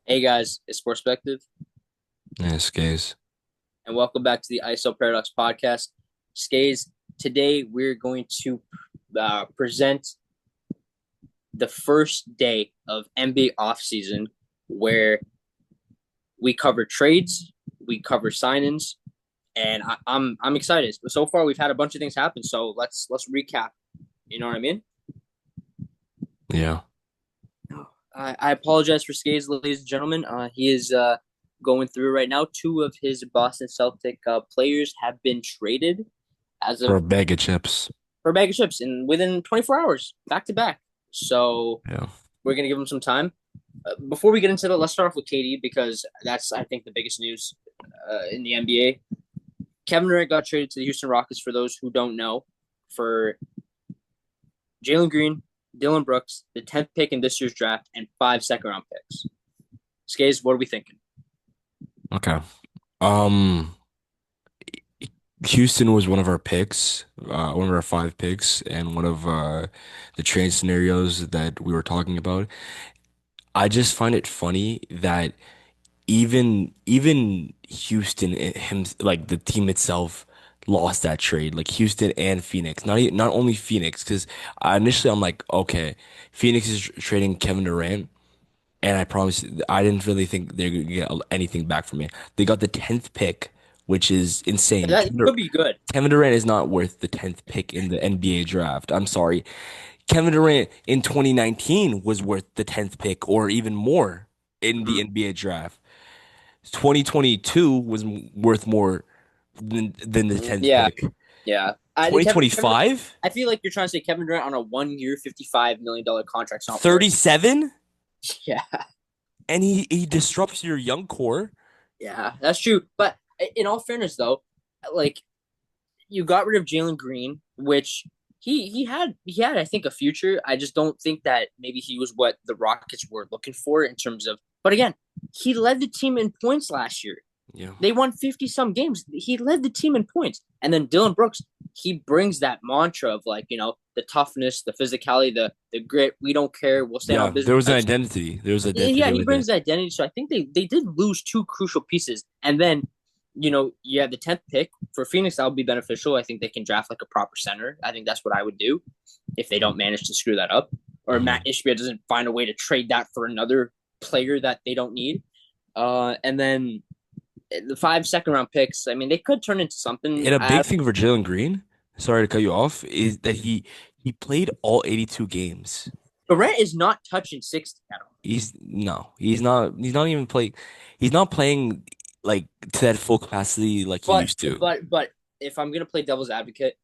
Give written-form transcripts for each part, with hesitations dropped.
Hey guys, it's Sportspective, Yeah, Skayzz. and welcome back to the ISO Paradox podcast. Skayzz, today we're going to present the first day of NBA offseason, where we cover trades, we cover sign-ins, and I'm excited. So far, we've had a bunch of things happen, so let's recap. You know what I mean? Yeah. I apologize for Skayzz, ladies and gentlemen. He is going through right now. Two of his Boston Celtic players have been traded as For of a bag of chips. for a bag of chips and within 24 hours, back to back. So Yeah. we're gonna give him some time. Before we get into that, let's start off with KD because that's I think the biggest news in the NBA. Kevin Durant got traded to the Houston Rockets. For those who don't know, for Jalen Green, Dylan Brooks, the 10th pick in this year's draft, and 5 second-round picks. Skayzz, what are we thinking? Okay. Um, Houston was one of our picks, one of our five picks, and one of the trade scenarios that we were talking about. I just find it funny that even Houston him like the team itself lost that trade. Like Houston and Phoenix, not only Phoenix, because initially I'm like, okay, Phoenix is trading Kevin Durant. And I promise, I didn't really think they're gonna get anything back from me. They got the 10th pick, which is insane. That could be good. Kevin Durant is not worth the 10th pick in the NBA draft. I'm sorry. Kevin Durant in 2019 was worth the 10th pick or even more in the Mm-hmm. NBA draft. 2022 was worth more than the 10th Yeah, pick. yeah. I think Kevin. 2025, I feel like you're trying to say Kevin Durant on a 1 year, $55 million contract's not worth. 37, Yeah, and he disrupts your young core. yeah, that's true. But in all fairness, though, like you got rid of Jalen Green, which he had I think a future. I just don't think that maybe he was what the Rockets were looking for in terms of. But again, he led the team in points last year. Yeah. They won 50 some games. He led the team in points. And then Dylan Brooks, he brings that mantra of like, the toughness, the physicality, the grit. We don't care. We'll stand Yeah, on there business was an type. identity. There was Yeah, identity he with it. brings identity. So I think they did lose two crucial pieces. And then, you have the 10th pick for Phoenix. That would be beneficial. I think they can draft like a proper center. I think that's what I would do if they don't manage to screw that up. Or Matt Mhm. Ishbia doesn't find a way to trade that for another player that they don't need. And then the 5 second-round picks, I mean, they could turn into something. And a big thing for Jalen Green, sorry to cut you off, is that he played all 82 games. Durant is not touching 60 at all. He's not even playing. He's not playing like to that full capacity like he But used to. but if I'm gonna play devil's advocate,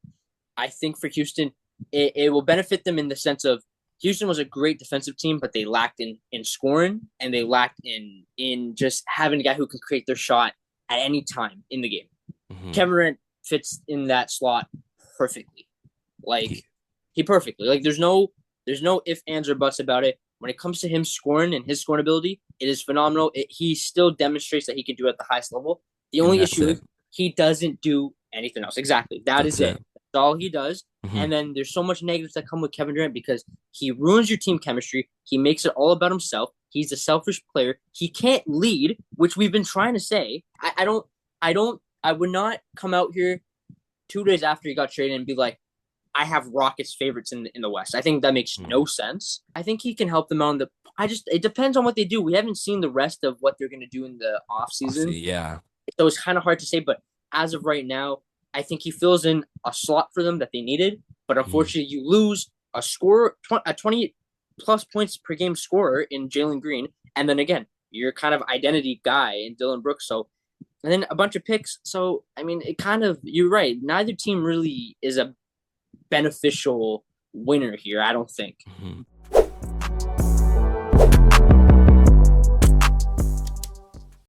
I think for Houston, it will benefit them in the sense of Houston was a great defensive team, but they lacked in scoring and they lacked in just having a guy who can create their shot at any time in the game. Hmm. Kevin Durant fits in that slot perfectly. Like He, he perfectly. Like there's no if, ands, or buts about it. When it comes to him scoring and his scoring ability, it is phenomenal. He still demonstrates that he can do it at the highest level. The and only that's issue it. is he doesn't do anything else. Exactly. That That's is it. it. That's all he does. Hmm. And then there's so much negatives that come with Kevin Durant because he ruins your team chemistry. He makes it all about himself. He's a selfish player. He can't lead, which we've been trying to say. I would not come out here 2 days after he got traded and be like, I have Rockets favorites in the West. I think that makes no sense. I think he can help them out in the. It depends on what they do. We haven't seen the rest of what they're going to do in the off I season, see. Yeah. so it's kind of hard to say. But as of right now, I think he fills in a slot for them that they needed. But Mhm. unfortunately, you lose a 20 plus points per game scorer in Jalen Green, and then again, your kind of identity guy in Dylan Brooks. So and then a bunch of picks. So I mean, it kind of you're right. Neither team really is a beneficial winner here. I don't think.